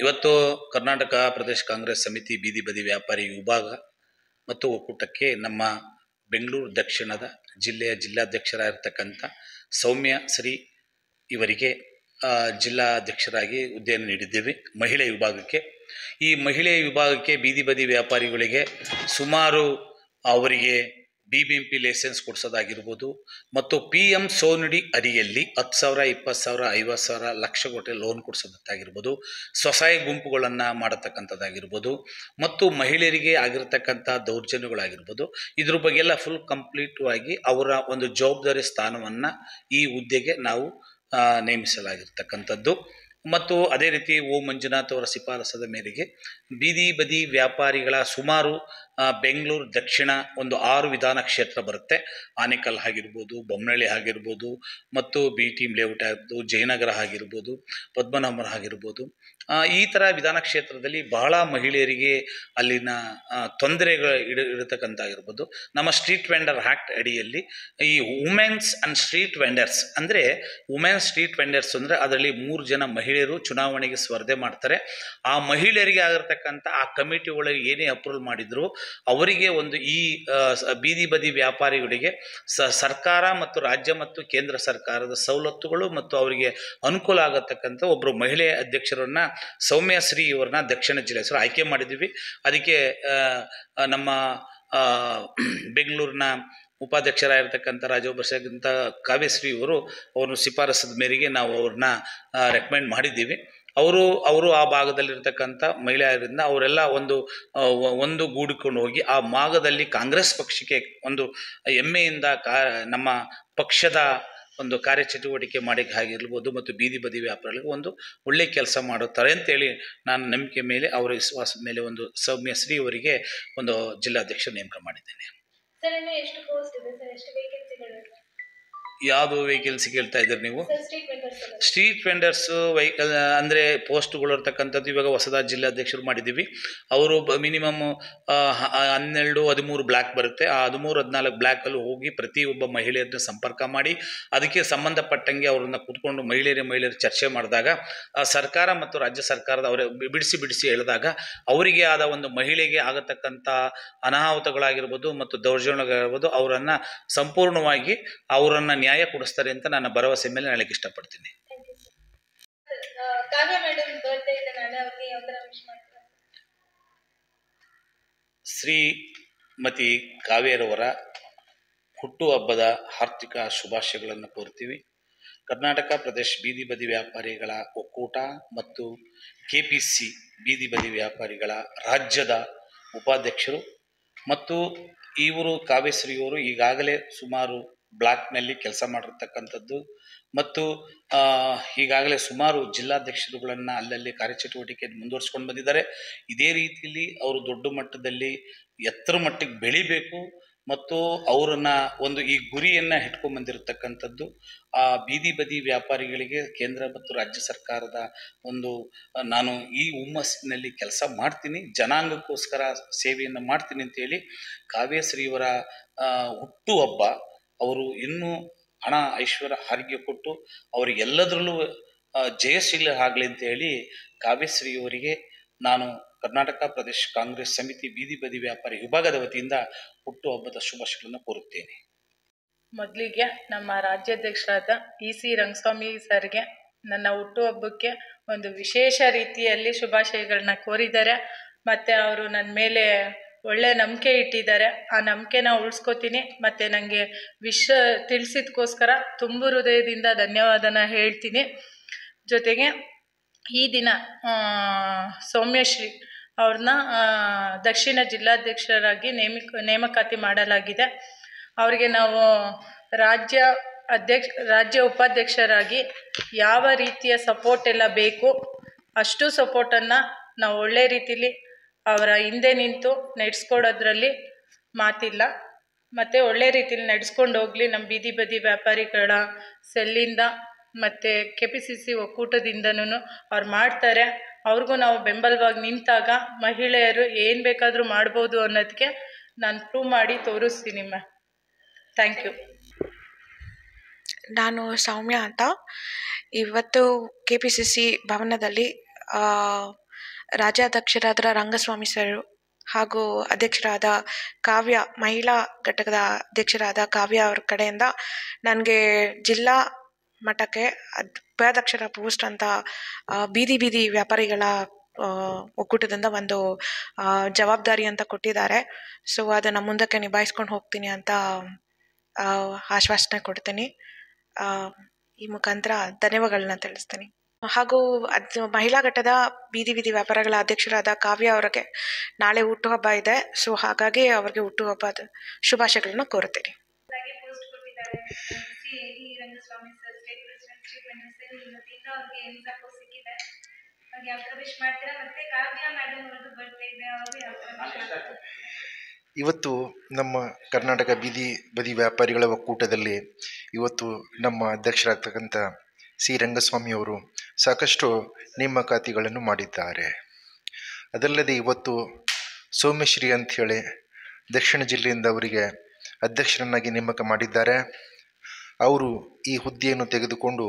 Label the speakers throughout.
Speaker 1: ಇವತ್ತು ಕರ್ನಾಟಕ ಪ್ರದೇಶ ಕಾಂಗ್ರೆಸ್ ಸಮಿತಿ ಬೀದಿ ಬದಿ ವ್ಯಾಪಾರಿ ವಿಭಾಗ ಮತ್ತು ಒಕ್ಕೂಟಕ್ಕೆ ನಮ್ಮ ಬೆಂಗಳೂರು ದಕ್ಷಿಣದ ಜಿಲ್ಲೆಯ ಜಿಲ್ಲಾಧ್ಯಕ್ಷರಾಗಿರ್ತಕ್ಕಂಥ ಸೌಮ್ಯ ಶ್ರೀ ಇವರಿಗೆ ಜಿಲ್ಲಾಧ್ಯಕ್ಷರಾಗಿ ಹುದ್ದೆಯನ್ನು ನೀಡಿದ್ದೇವೆ. ಮಹಿಳೆ ವಿಭಾಗಕ್ಕೆ ಈ ಮಹಿಳೆ ವಿಭಾಗಕ್ಕೆ ಬೀದಿ ಬದಿ ವ್ಯಾಪಾರಿಗಳಿಗೆ ಸುಮಾರು ಅವರಿಗೆ BBMP ಲೈಸೆನ್ಸ್ ಕೊಡಿಸೋದಾಗಿರ್ಬೋದು ಮತ್ತು PM ಸೋನಿಡಿ ಅಡಿಯಲ್ಲಿ 10,000, 20,000, 50,000 ಲಕ್ಷ ಕೋಟಿ ಲೋನ್ ಕೊಡಿಸೋದಾಗಿರ್ಬೋದು, ಸ್ವಸಹಾಯ ಗುಂಪುಗಳನ್ನು ಮಾಡತಕ್ಕಂಥದ್ದಾಗಿರ್ಬೋದು ಮತ್ತು ಮಹಿಳೆಯರಿಗೆ ಆಗಿರ್ತಕ್ಕಂಥ ದೌರ್ಜನ್ಯಗಳಾಗಿರ್ಬೋದು, ಇದ್ರ ಬಗ್ಗೆ ಎಲ್ಲ ಫುಲ್ ಕಂಪ್ಲೀಟ್ವಾಗಿ ಅವರ ಒಂದು ಜವಾಬ್ದಾರಿ ಸ್ಥಾನವನ್ನು ಈ ಹುದ್ದೆಗೆ ನಾವು ನೇಮಿಸಲಾಗಿರ್ತಕ್ಕಂಥದ್ದು. ಮತ್ತು ಅದೇ ರೀತಿ ಓ ಮಂಜುನಾಥ್ ಅವರ ಶಿಫಾರಸದ ಮೇರೆಗೆ ಬೀದಿ ಬದಿ ವ್ಯಾಪಾರಿಗಳ ಸುಮಾರು ಬೆಂಗಳೂರು ದಕ್ಷಿಣ ಒಂದು 6 ವಿಧಾನ ಕ್ಷೇತ್ರ ಬರುತ್ತೆ. ಆನೇಕಲ್ ಆಗಿರ್ಬೋದು, ಬೊಮ್ಮನಹಳ್ಳಿ ಆಗಿರ್ಬೋದು ಮತ್ತು BT ಲೇಔಟ್ ಆಗಿರ್ಬೋದು, ಜಯನಗರ ಆಗಿರ್ಬೋದು, ಪದ್ಮನಾಭರ ಆಗಿರ್ಬೋದು, ಈ ಥರ ವಿಧಾನ ಕ್ಷೇತ್ರದಲ್ಲಿ ಬಹಳ ಮಹಿಳೆಯರಿಗೆ ಅಲ್ಲಿನ ತೊಂದರೆಗಳು ಇರತಕ್ಕಂಥಾಗಿರ್ಬೋದು. ನಮ್ಮ ಸ್ಟ್ರೀಟ್ ವೆಂಡರ್ ಆ್ಯಕ್ಟ್ ಅಡಿಯಲ್ಲಿ ಈ ವುಮೆನ್ಸ್ ಆ್ಯಂಡ್ ಸ್ಟ್ರೀಟ್ ವೆಂಡರ್ಸ್ ಅಂದರೆ ವುಮೆನ್ಸ್ ಸ್ಟ್ರೀಟ್ ವೆಂಡರ್ಸ್ ಅಂದರೆ ಅದರಲ್ಲಿ 3 ಜನ ಮಹಿಳೆಯರು ಚುನಾವಣೆಗೆ ಸ್ಪರ್ಧೆ ಮಾಡ್ತಾರೆ. ಆ ಮಹಿಳೆಯರಿಗೆ ಆಗಿರ್ತಕ್ಕಂಥ ಆ ಕಮಿಟಿ ಒಳಗೆ ಏನೇ ಅಪ್ರೂವಲ್ ಮಾಡಿದ್ರು ಅವರಿಗೆ ಒಂದು ಈ ಬೀದಿ ಬದಿ ವ್ಯಾಪಾರಿಗಳಿಗೆ ಸರ್ಕಾರ ಮತ್ತು ರಾಜ್ಯ ಮತ್ತು ಕೇಂದ್ರ ಸರ್ಕಾರದ ಸವಲತ್ತುಗಳು ಮತ್ತು ಅವರಿಗೆ ಅನುಕೂಲ ಆಗತಕ್ಕಂಥ ಒಬ್ಬರು ಮಹಿಳೆ ಅಧ್ಯಕ್ಷರನ್ನ ಸೌಮ್ಯ ಶ್ರೀ ಇವರನ್ನ ದಕ್ಷಿಣ ಜಿಲ್ಲೆ ಹೆಸರು ಆಯ್ಕೆ ಮಾಡಿದ್ದೀವಿ. ಅದಕ್ಕೆ ನಮ್ಮ ಬೆಂಗಳೂರಿನ ಉಪಾಧ್ಯಕ್ಷರಾಗಿರ್ತಕ್ಕಂಥ ರಾಜ್ಯೋಪಾಧ್ಯಕ್ಷರಾಗಿರ್ತಕ್ಕಂಥ ಕಾವ್ಯಶ್ರೀ ಅವರು ಅವ್ರನ್ನ ಶಿಫಾರಸದ ಮೇರೆಗೆ ನಾವು ಅವ್ರನ್ನ ರೆಕಮೆಂಡ್ ಮಾಡಿದ್ದೀವಿ. ಅವರು ಆ ಭಾಗದಲ್ಲಿರ್ತಕ್ಕಂಥ ಮಹಿಳೆಯರಿಂದ ಅವರೆಲ್ಲ ಒಂದು ಗೂಡಿಕೊಂಡು ಹೋಗಿ ಆ ಭಾಗದಲ್ಲಿ ಕಾಂಗ್ರೆಸ್ ಪಕ್ಷಕ್ಕೆ ಒಂದು ಹೆಮ್ಮೆಯಿಂದ ನಮ್ಮ ಪಕ್ಷದ ಒಂದು ಕಾರ್ಯಚಟುವಟಿಕೆ ಮಾಡಿಕೆ ಆಗಿರ್ಬೋದು ಮತ್ತು ಬೀದಿ ಬದಿ ವ್ಯಾಪಾರಿಗಳಿಗೆ ಒಂದು ಒಳ್ಳೆ ಕೆಲಸ ಮಾಡುತ್ತಾರೆ ಅಂತೇಳಿ ನಾನು ನಂಬಿಕೆ ಮೇಲೆ ಅವರ ವಿಶ್ವಾಸದ ಮೇಲೆ ಒಂದು ಸೌಮ್ಯ ಶ್ರೀ ಅವರಿಗೆ ಒಂದು ಜಿಲ್ಲಾಧ್ಯಕ್ಷ ನೇಮಕ ಮಾಡಿದ್ದೇನೆ. ಯಾವುದು ವೆಹಿಕಲ್ಸ್ ಕೇಳ್ತಾ ಇದ್ದೀರಿ ನೀವು? ಸ್ಟ್ರೀಟ್ ವೆಂಡರ್ಸ್ ವೆಹಿಕಲ್ ಅಂದರೆ ಪೋಸ್ಟ್ಗಳು ಇರ್ತಕ್ಕಂಥದ್ದು ಇವಾಗ ಹೊಸದಾಗಿ ಜಿಲ್ಲಾಧ್ಯಕ್ಷರು ಮಾಡಿದ್ದೀವಿ. ಅವರು ಮಿನಿಮಮ್ 12-13 ಬ್ಲಾಕ್ ಬರುತ್ತೆ. ಆ 13-14 ಬ್ಲಾಕಲ್ಲಿ ಹೋಗಿ ಪ್ರತಿಯೊಬ್ಬ ಮಹಿಳೆಯರನ್ನ ಸಂಪರ್ಕ ಮಾಡಿ ಅದಕ್ಕೆ ಸಂಬಂಧಪಟ್ಟಂಗೆ ಅವ್ರನ್ನ ಕೂತ್ಕೊಂಡು ಮಹಿಳೆಯರು ಚರ್ಚೆ ಮಾಡಿದಾಗ ಸರ್ಕಾರ ಮತ್ತು ರಾಜ್ಯ ಸರ್ಕಾರದ ಅವರ ಬಿಡಿಸಿ ಹೇಳಿದಾಗ ಅವರಿಗೆ ಆದ ಒಂದು ಮಹಿಳೆಗೆ ಆಗತಕ್ಕಂಥ ಅನಾಹುತಗಳಾಗಿರ್ಬೋದು ಮತ್ತು ದೌರ್ಜನ್ಯಗಳಾಗಿರ್ಬೋದು ಅವರನ್ನು ಸಂಪೂರ್ಣವಾಗಿ ಅವರನ್ನು ನ್ಯಾಯ ಕೊಡಿಸ್ತಾರೆ ಅಂತ ನನ್ನ ಭರವಸೆ ಮೇಲೆ ಹೇಳಕ್ಕೆ ಇಷ್ಟಪಡ್ತೀನಿ. ಶ್ರೀಮತಿ ಕಾವೇರವರ ಹುಟ್ಟುಹಬ್ಬದ ಆರ್ಥಿಕ ಶುಭಾಶಯಗಳನ್ನು ಕೋರ್ತೀವಿ. ಕರ್ನಾಟಕ ಪ್ರದೇಶ ಬೀದಿ ಬದಿ ವ್ಯಾಪಾರಿಗಳ ಒಕ್ಕೂಟ ಮತ್ತು KPC ಬೀದಿ ಬದಿ ವ್ಯಾಪಾರಿಗಳ ರಾಜ್ಯದ ಉಪಾಧ್ಯಕ್ಷರು ಮತ್ತು ಇವರು ಕಾವ್ಯಶ್ರೀಯವರು ಈಗಾಗಲೇ ಸುಮಾರು ಬ್ಲಾಕ್ನಲ್ಲಿ ಕೆಲಸ ಮಾಡಿರ್ತಕ್ಕಂಥದ್ದು ಮತ್ತು ಈಗಾಗಲೇ ಸುಮಾರು ಜಿಲ್ಲಾಧ್ಯಕ್ಷರುಗಳನ್ನು ಅಲ್ಲಲ್ಲಿ ಕಾರ್ಯಚಟುವಟಿಕೆಯನ್ನು ಮುಂದುವರಿಸ್ಕೊಂಡು ಬಂದಿದ್ದಾರೆ. ಇದೇ ರೀತಿಯಲ್ಲಿ ಅವರು ದೊಡ್ಡ ಮಟ್ಟದಲ್ಲಿ ಎತ್ತರ ಮಟ್ಟಿಗೆ ಬೆಳಿಬೇಕು ಮತ್ತು ಅವರನ್ನು ಒಂದು ಈ ಗುರಿಯನ್ನು ಇಟ್ಕೊಂಡು ಬಂದಿರತಕ್ಕಂಥದ್ದು ಆ ಬೀದಿ ಬದಿ ವ್ಯಾಪಾರಿಗಳಿಗೆ ಕೇಂದ್ರ ಮತ್ತು ರಾಜ್ಯ ಸರ್ಕಾರದ ಒಂದು ನಾನು ಈ ಹುಮ್ಮಸ್ಸಿನಲ್ಲಿ ಕೆಲಸ ಮಾಡ್ತೀನಿ, ಜನಾಂಗಕ್ಕೋಸ್ಕರ ಸೇವೆಯನ್ನು ಮಾಡ್ತೀನಿ ಅಂತೇಳಿ ಕಾವ್ಯಶ್ರೀಯವರ ಹುಟ್ಟುಹಬ್ಬ ಅವರು ಇನ್ನೂ ಹಣ ಐಶ್ವರ್ಯ ಆರೋಗ್ಯ ಕೊಟ್ಟು ಅವರಿಗೆಲ್ಲದರಲ್ಲೂ ಜಯಶೀಲ ಆಗಲಿ ಅಂತೇಳಿ ಕಾವ್ಯಶ್ರೀಯವರಿಗೆ ನಾನು ಕರ್ನಾಟಕ ಪ್ರದೇಶ ಕಾಂಗ್ರೆಸ್ ಸಮಿತಿ ಬೀದಿ ಬದಿ ವ್ಯಾಪಾರಿ ವಿಭಾಗದ ವತಿಯಿಂದ ಹುಟ್ಟುಹಬ್ಬದ ಶುಭಾಶಯಗಳನ್ನು ಕೋರುತ್ತೇನೆ.
Speaker 2: ಮೊದಲಿಗೆ ನಮ್ಮ ರಾಜ್ಯಾಧ್ಯಕ್ಷರಾದ EC ರಂಗಸ್ವಾಮಿ ಸರ್ಗೆ ನನ್ನ ಹುಟ್ಟುಹಬ್ಬಕ್ಕೆ ಒಂದು ವಿಶೇಷ ರೀತಿಯಲ್ಲಿ ಶುಭಾಶಯಗಳನ್ನ ಕೋರಿದ್ದಾರೆ. ಮತ್ತು ಅವರು ನನ್ನ ಮೇಲೆ ಒಳ್ಳೆ ನಂಬಿಕೆ ಇಟ್ಟಿದ್ದಾರೆ. ಆ ನಂಬಿಕೆನ ಉಳಿಸ್ಕೋತೀನಿ. ಮತ್ತು ನನಗೆ ತಿಳಿಸಿದಕ್ಕೋಸ್ಕರ ತುಂಬ ಹೃದಯದಿಂದ ಧನ್ಯವಾದನ ಹೇಳ್ತೀನಿ. ಜೊತೆಗೆ ಈ ದಿನ ಸೌಮ್ಯಶ್ರೀ ಅವ್ರನ್ನ ದಕ್ಷಿಣ ಜಿಲ್ಲಾಧ್ಯಕ್ಷರಾಗಿ ನೇಮಕಾತಿ ಮಾಡಲಾಗಿದೆ. ಅವರಿಗೆ ನಾವು ರಾಜ್ಯ ಉಪಾಧ್ಯಕ್ಷರಾಗಿ ಯಾವ ರೀತಿಯ ಸಪೋರ್ಟ್ ಎಲ್ಲ ಬೇಕು ಅಷ್ಟು ಸಪೋರ್ಟನ್ನು ನಾವು ಒಳ್ಳೆ ರೀತಿಲಿ ಅವರ ಹಿಂದೆ ನಿಂತು ನಡೆಸ್ಕೊಡೋದ್ರಲ್ಲಿ ಮಾತಿಲ್ಲ. ಮತ್ತು ಒಳ್ಳೆ ರೀತಿಲಿ ನಡೆಸ್ಕೊಂಡು ಹೋಗಲಿ ನಮ್ಮ ಬೀದಿ ಬದಿ ವ್ಯಾಪಾರಿಗಳ ಸೆಲ್ಲಿಂದ ಮತ್ತು KPCC ಒಕ್ಕೂಟದಿಂದನೂ ಅವ್ರು ಮಾಡ್ತಾರೆ. ಅವ್ರಿಗೂ ನಾವು ಬೆಂಬಲವಾಗಿ ನಿಂತಾಗ ಮಹಿಳೆಯರು ಏನು ಬೇಕಾದರೂ ಮಾಡ್ಬೋದು ಅನ್ನೋದಕ್ಕೆ ನಾನು ಪ್ರೂವ್ ಮಾಡಿ ತೋರಿಸ್ತೀನಿ. Thank you.
Speaker 3: ನಾನು ಸೌಮ್ಯ ಅಂತ. ಇವತ್ತು KPCC ಭವನದಲ್ಲಿ ರಾಜ್ಯಾಧ್ಯಕ್ಷರಾದ ರಂಗಸ್ವಾಮಿ ಸರ್ ಹಾಗೂ ಅಧ್ಯಕ್ಷರಾದ ಕಾವ್ಯ, ಮಹಿಳಾ ಘಟಕದ ಅಧ್ಯಕ್ಷರಾದ ಕಾವ್ಯ ಅವ್ರ ಕಡೆಯಿಂದ ನನಗೆ ಜಿಲ್ಲಾ ಮಟ್ಟಕ್ಕೆ ಉಪಾಧ್ಯಕ್ಷರ ಪೋಸ್ಟ್ ಅಂತ ಬೀದಿ ವ್ಯಾಪಾರಿಗಳ ಒಕ್ಕೂಟದಿಂದ ಒಂದು ಜವಾಬ್ದಾರಿ ಅಂತ ಕೊಟ್ಟಿದ್ದಾರೆ. ಸೊ ಅದನ್ನು ಮುಂದಕ್ಕೆ ನಿಭಾಯಿಸ್ಕೊಂಡು ಹೋಗ್ತೀನಿ ಅಂತ ಆಶ್ವಾಸನೆ ಕೊಡ್ತೀನಿ. ಈ ಮುಖಾಂತರ ಧನ್ಯವಾದಗಳನ್ನ ತಿಳಿಸ್ತೀನಿ. ಹಾಗೂ ಮಹಿಳಾ ಘಟ್ಟದ ಬೀದಿ ವ್ಯಾಪಾರಗಳ ಅಧ್ಯಕ್ಷರಾದ ಕಾವ್ಯ ಅವರಿಗೆ ನಾಳೆ ಹುಟ್ಟುಹಬ್ಬ ಇದೆ. ಸೊ ಹಾಗಾಗಿ ಅವರಿಗೆ ಹುಟ್ಟುಹಬ್ಬದ ಶುಭಾಶಯಗಳನ್ನ ಕೋರುತ್ತೇನೆ.
Speaker 4: ಇವತ್ತು ನಮ್ಮ ಕರ್ನಾಟಕ ಬೀದಿ ಬದಿ ವ್ಯಾಪಾರಿಗಳ ಒಕ್ಕೂಟದಲ್ಲಿ ಇವತ್ತು ನಮ್ಮ ಅಧ್ಯಕ್ಷರಾಗ್ತಕ್ಕಂಥ ಸಿ ರಂಗಸ್ವಾಮಿಯವರು ಸಾಕಷ್ಟು ನೇಮಕಾತಿಗಳನ್ನು ಮಾಡಿದ್ದಾರೆ. ಅದಲ್ಲದೆ ಇವತ್ತು ಸೌಮ್ಯಶ್ರೀ ಅಂಥೇಳಿ ದಕ್ಷಿಣ ಜಿಲ್ಲೆಯಿಂದ ಅವರಿಗೆ ಅಧ್ಯಕ್ಷರನ್ನಾಗಿ ನೇಮಕ ಮಾಡಿದ್ದಾರೆ. ಅವರು ಈ ಹುದ್ದೆಯನ್ನು ತೆಗೆದುಕೊಂಡು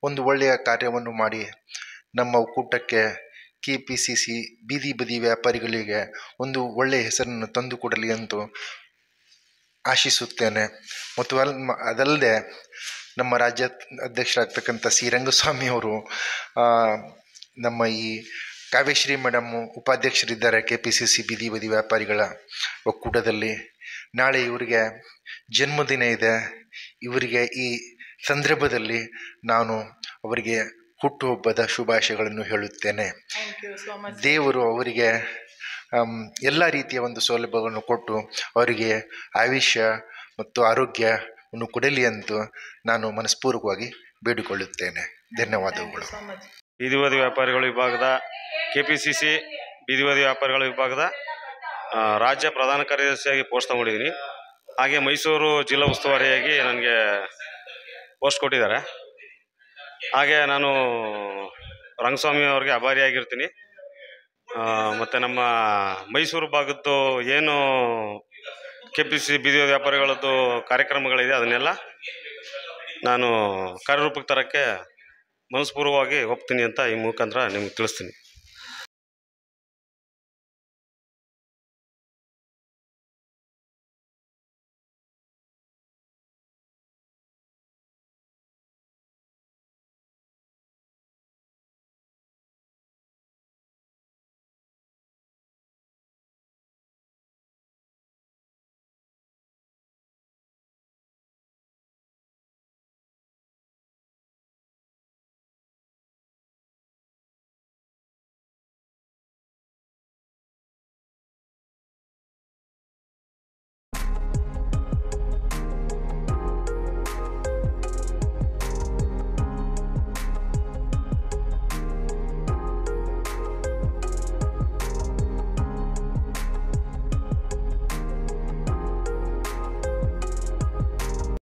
Speaker 4: ಒಂದು ಒಳ್ಳೆಯ ಕಾರ್ಯವನ್ನು ಮಾಡಿ ನಮ್ಮ ಒಕ್ಕೂಟಕ್ಕೆ KPCC ಬೀದಿ ಬದಿ ವ್ಯಾಪಾರಿಗಳಿಗೆ ಒಂದು ಒಳ್ಳೆಯ ಹೆಸರನ್ನು ತಂದುಕೊಡಲಿ ಎಂದು ಆಶಿಸುತ್ತೇನೆ. ಮತ್ತು ಅದಲ್ಲದೆ ನಮ್ಮ ರಾಜ್ಯ ಅಧ್ಯಕ್ಷರಾಗ್ತಕ್ಕಂಥ ಸಿ ರಂಗಸ್ವಾಮಿಯವರು ನಮ್ಮ ಈ ಕಾವ್ಯಶ್ರೀ ಮೇಡಮ್ಮು ಉಪಾಧ್ಯಕ್ಷರಿದ್ದಾರೆ KPCC ಬೀದಿ ಬದಿ ವ್ಯಾಪಾರಿಗಳ ಒಕ್ಕೂಟದಲ್ಲಿ. ನಾಳೆ ಇವರಿಗೆ ಜನ್ಮದಿನ ಇದೆ. ಇವರಿಗೆ ಈ ಸಂದರ್ಭದಲ್ಲಿ ನಾನು ಅವರಿಗೆ ಹುಟ್ಟುಹಬ್ಬದ ಶುಭಾಶಯಗಳನ್ನು ಹೇಳುತ್ತೇನೆ. ದೇವರು ಅವರಿಗೆ ಎಲ್ಲ ರೀತಿಯ ಒಂದು ಸೌಲಭ್ಯಗಳನ್ನು ಕೊಟ್ಟು ಅವರಿಗೆ ಆಯುಷ್ಯ ಮತ್ತು ಆರೋಗ್ಯವನ್ನು ಕೊಡಲಿ ಎಂದು ನಾನು ಮನಸ್ಪೂರ್ವಕವಾಗಿ ಬೇಡಿಕೊಳ್ಳುತ್ತೇನೆ. ಧನ್ಯವಾದಗಳು.
Speaker 5: ಬೀದಿಬದಿ ವ್ಯಾಪಾರಿಗಳ ವಿಭಾಗದ KPCC ಬೀದಿಬದಿ ವ್ಯಾಪಾರಿಗಳ ವಿಭಾಗದ ರಾಜ್ಯ ಪ್ರಧಾನ ಕಾರ್ಯದರ್ಶಿಯಾಗಿ ಪೋಸ್ಟ್ ತಗೊಂಡಿದ್ದೀನಿ. ಹಾಗೆ ಮೈಸೂರು ಜಿಲ್ಲಾ ಉಸ್ತುವಾರಿಯಾಗಿ ನನಗೆ ಪೋಸ್ಟ್ ಕೊಟ್ಟಿದ್ದಾರೆ. ಹಾಗೆ ನಾನು ರಂಗಸ್ವಾಮಿ ಅವ್ರಿಗೆ ಆಭಾರಿಯಾಗಿರ್ತೀನಿ. ಮತ್ತು ನಮ್ಮ ಮೈಸೂರು ಭಾಗದ್ದು ಏನು KPCC ಬೀದಿ ವ್ಯಾಪಾರಿಗಳದ್ದು ಕಾರ್ಯಕ್ರಮಗಳಿದೆ ಅದನ್ನೆಲ್ಲ ನಾನು ಕಾರ್ಯರೂಪಕ್ಕೆ ತರೋಕ್ಕೆ ಮನಸ್ಪೂರ್ವವಾಗಿ ಒಪ್ತೀನಿ ಅಂತ ಈ ಮುಖಾಂತರ ನಿಮ್ಗೆ ತಿಳಿಸ್ತೀನಿ.